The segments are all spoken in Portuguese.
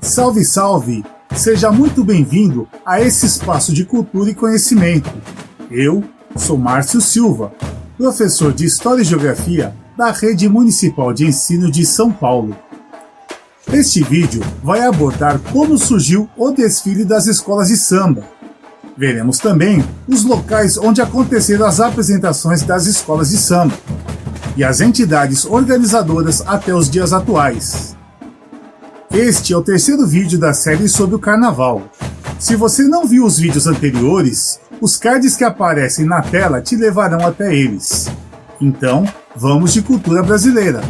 Salve, salve! Seja muito bem-vindo a esse espaço de cultura e conhecimento. Eu sou Márcio Silva, professor de História e Geografia da Rede Municipal de Ensino de São Paulo. Este vídeo vai abordar como surgiu o desfile das escolas de samba. Veremos também os locais onde aconteceram as apresentações das escolas de samba e as entidades organizadoras até os dias atuais. Este é o terceiro vídeo da série sobre o Carnaval. Se você não viu os vídeos anteriores, os cards que aparecem na tela te levarão até eles. Então, vamos de cultura brasileira.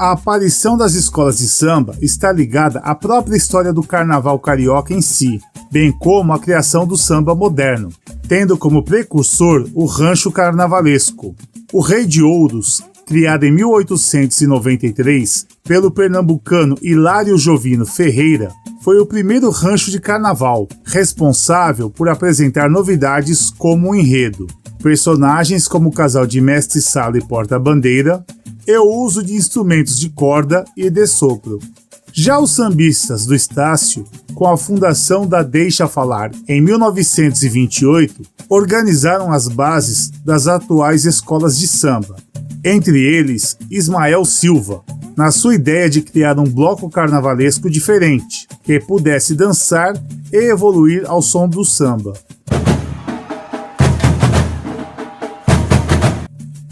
A aparição das escolas de samba está ligada à própria história do carnaval carioca em si, bem como à criação do samba moderno, tendo como precursor o rancho carnavalesco. O Rei de Ouros, criado em 1893 pelo pernambucano Hilário Jovino Ferreira, foi o primeiro rancho de carnaval, responsável por apresentar novidades como o enredo, personagens como o casal de mestre-sala e porta-bandeira, e o uso de instrumentos de corda e de sopro. Já os sambistas do Estácio, com a fundação da Deixa Falar em 1928, organizaram as bases das atuais escolas de samba, entre eles Ismael Silva, na sua ideia de criar um bloco carnavalesco diferente, que pudesse dançar e evoluir ao som do samba.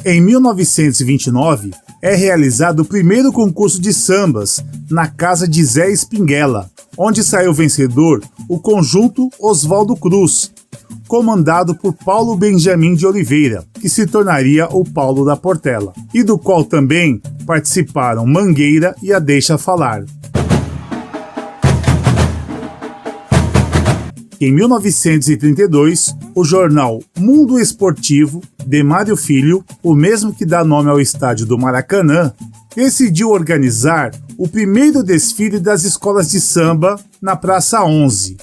Em 1929, é realizado o primeiro concurso de sambas na casa de Zé Espinguela, onde saiu vencedor o conjunto Oswaldo Cruz, comandado por Paulo Benjamin de Oliveira, que se tornaria o Paulo da Portela, e do qual também participaram Mangueira e a Deixa Falar. Em 1932, o jornal Mundo Esportivo, de Mário Filho, o mesmo que dá nome ao estádio do Maracanã, decidiu organizar o primeiro desfile das escolas de samba na Praça 11.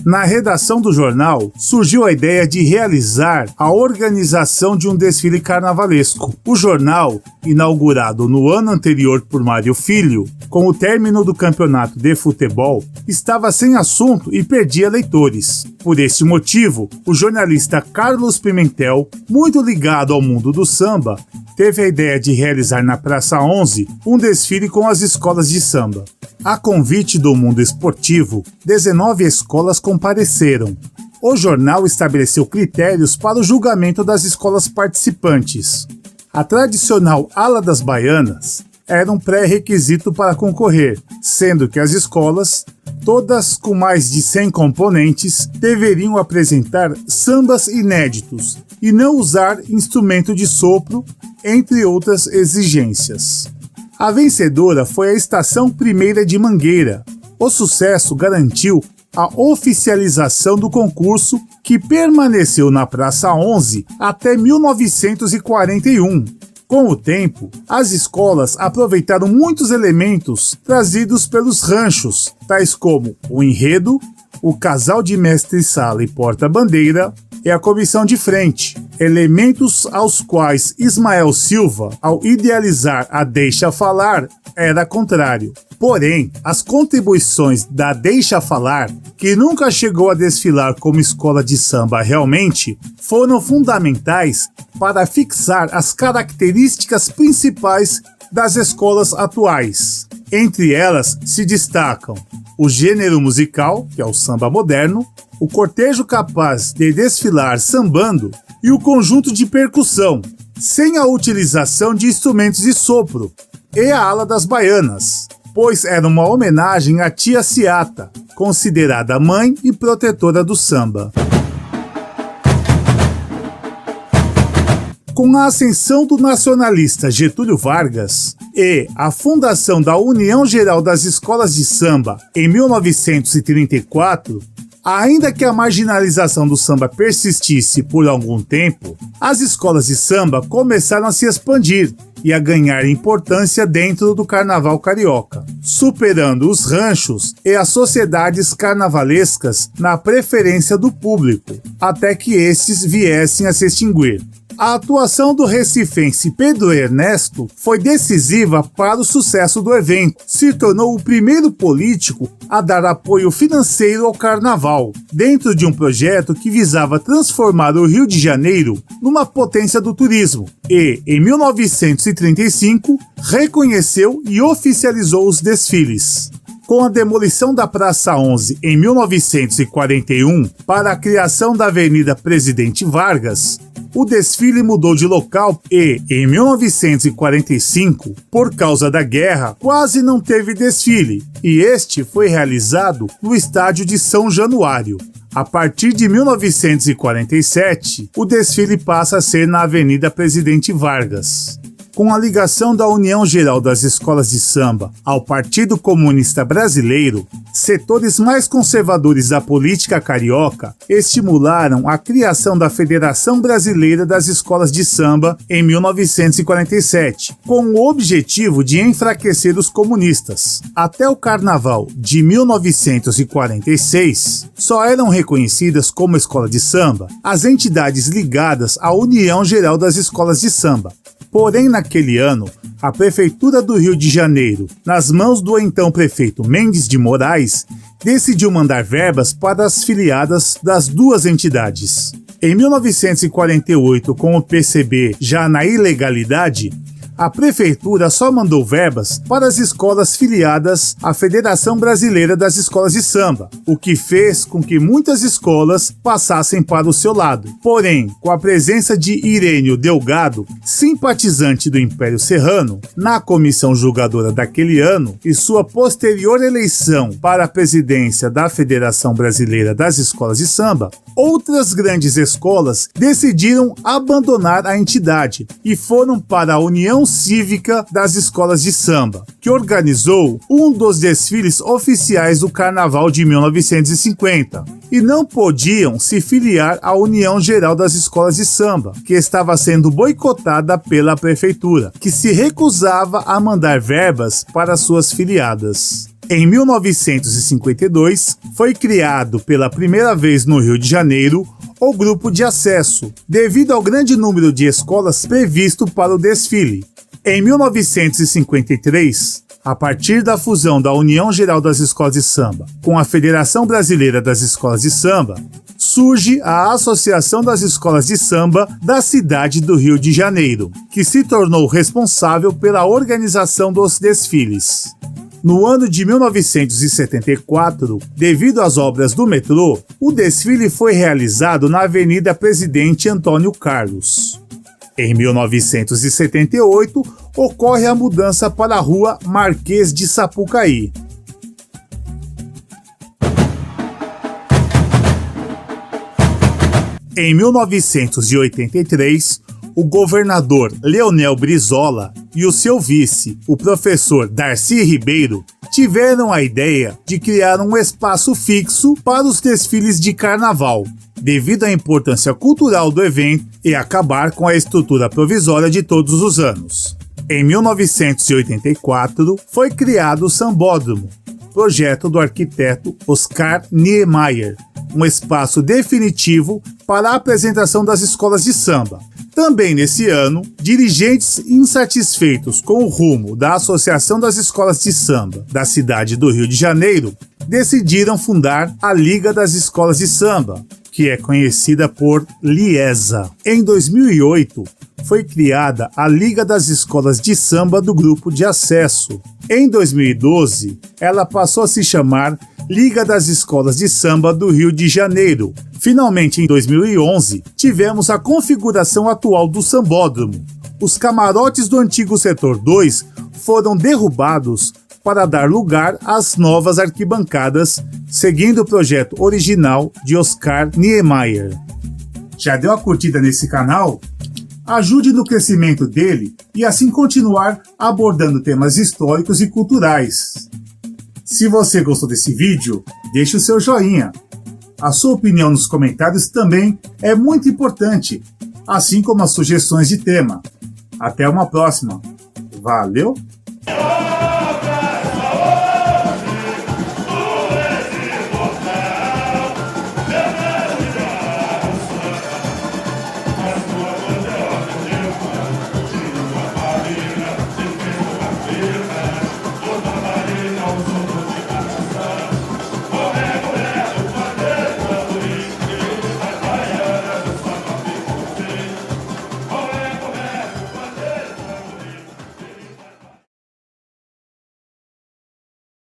Na redação do jornal, surgiu a ideia de realizar a organização de um desfile carnavalesco. O jornal, inaugurado no ano anterior por Mário Filho, com o término do campeonato de futebol, estava sem assunto e perdia leitores. Por este motivo, o jornalista Carlos Pimentel, muito ligado ao mundo do samba, teve a ideia de realizar na Praça 11 um desfile com as escolas de samba. A convite do mundo esportivo, 19 escolas compareceram. O jornal estabeleceu critérios para o julgamento das escolas participantes. A tradicional ala das baianas era um pré-requisito para concorrer, sendo que as escolas, todas com mais de 100 componentes, deveriam apresentar sambas inéditos e não usar instrumento de sopro, entre outras exigências. A vencedora foi a Estação Primeira de Mangueira. O sucesso garantiu a oficialização do concurso, que permaneceu na Praça 11 até 1941. Com o tempo, as escolas aproveitaram muitos elementos trazidos pelos ranchos, tais como o enredo, o casal de mestre-sala e porta-bandeira e a comissão de frente, elementos aos quais Ismael Silva, ao idealizar a Deixa Falar, era contrário. Porém, as contribuições da Deixa Falar, que nunca chegou a desfilar como escola de samba realmente, foram fundamentais para fixar as características principais das escolas atuais. Entre elas se destacam o gênero musical, que é o samba moderno, o cortejo capaz de desfilar sambando e o conjunto de percussão, sem a utilização de instrumentos de sopro, e a ala das baianas, pois era uma homenagem à tia Ciata, considerada mãe e protetora do samba. Com a ascensão do nacionalista Getúlio Vargas e a fundação da União Geral das Escolas de Samba em 1934, Ainda que a marginalização do samba persistisse por algum tempo, as escolas de samba começaram a se expandir e a ganhar importância dentro do carnaval carioca, superando os ranchos e as sociedades carnavalescas na preferência do público, até que estes viessem a se extinguir. A atuação do recifense Pedro Ernesto foi decisiva para o sucesso do evento. Se tornou o primeiro político a dar apoio financeiro ao carnaval, dentro de um projeto que visava transformar o Rio de Janeiro numa potência do turismo. E, em 1935, reconheceu e oficializou os desfiles. Com a demolição da Praça 11 em 1941 para a criação da Avenida Presidente Vargas, o desfile mudou de local e, em 1945, por causa da guerra, quase não teve desfile, e este foi realizado no estádio de São Januário. A partir de 1947, o desfile passa a ser na Avenida Presidente Vargas. Com a ligação da União Geral das Escolas de Samba ao Partido Comunista Brasileiro, setores mais conservadores da política carioca estimularam a criação da Federação Brasileira das Escolas de Samba em 1947, com o objetivo de enfraquecer os comunistas. Até o Carnaval de 1946, só eram reconhecidas como escola de samba as entidades ligadas à União Geral das Escolas de Samba. Porém, naquele ano, a Prefeitura do Rio de Janeiro, nas mãos do então prefeito Mendes de Moraes, decidiu mandar verbas para as filiadas das duas entidades. Em 1948, com o PCB já na ilegalidade, a Prefeitura só mandou verbas para as escolas filiadas à Federação Brasileira das Escolas de Samba, o que fez com que muitas escolas passassem para o seu lado. Porém, com a presença de Irênio Delgado, simpatizante do Império Serrano, na comissão julgadora daquele ano e sua posterior eleição para a presidência da Federação Brasileira das Escolas de Samba, outras grandes escolas decidiram abandonar a entidade e foram para a União Cívica das Escolas de Samba, que organizou um dos desfiles oficiais do Carnaval de 1950, e não podiam se filiar à União Geral das Escolas de Samba, que estava sendo boicotada pela Prefeitura, que se recusava a mandar verbas para suas filiadas. Em 1952, foi criado pela primeira vez no Rio de Janeiro o Grupo de Acesso, devido ao grande número de escolas previsto para o desfile. Em 1953, a partir da fusão da União Geral das Escolas de Samba com a Federação Brasileira das Escolas de Samba, surge a Associação das Escolas de Samba da cidade do Rio de Janeiro, que se tornou responsável pela organização dos desfiles. No ano de 1974, devido às obras do metrô, o desfile foi realizado na Avenida Presidente Antônio Carlos. Em 1978, ocorre a mudança para a Rua Marquês de Sapucaí. Em 1983, o governador Leonel Brizola e o seu vice, o professor Darcy Ribeiro, tiveram a ideia de criar um espaço fixo para os desfiles de carnaval, devido à importância cultural do evento e acabar com a estrutura provisória de todos os anos. Em 1984, foi criado o Sambódromo, projeto do arquiteto Oscar Niemeyer, um espaço definitivo para a apresentação das escolas de samba. Também nesse ano, dirigentes insatisfeitos com o rumo da Associação das Escolas de Samba da cidade do Rio de Janeiro decidiram fundar a Liga das Escolas de Samba, que é conhecida por Liesa. Em 2008, foi criada a Liga das Escolas de Samba do Grupo de Acesso. Em 2012, ela passou a se chamar Liga das Escolas de Samba do Rio de Janeiro. Finalmente, em 2011, tivemos a configuração atual do Sambódromo. Os camarotes do antigo Setor 2 foram derrubados para dar lugar às novas arquibancadas, seguindo o projeto original de Oscar Niemeyer. Já deu a curtida nesse canal? Ajude no crescimento dele e assim continuar abordando temas históricos e culturais. Se você gostou desse vídeo, deixe o seu joinha. A sua opinião nos comentários também é muito importante, assim como as sugestões de tema. Até uma próxima. Valeu!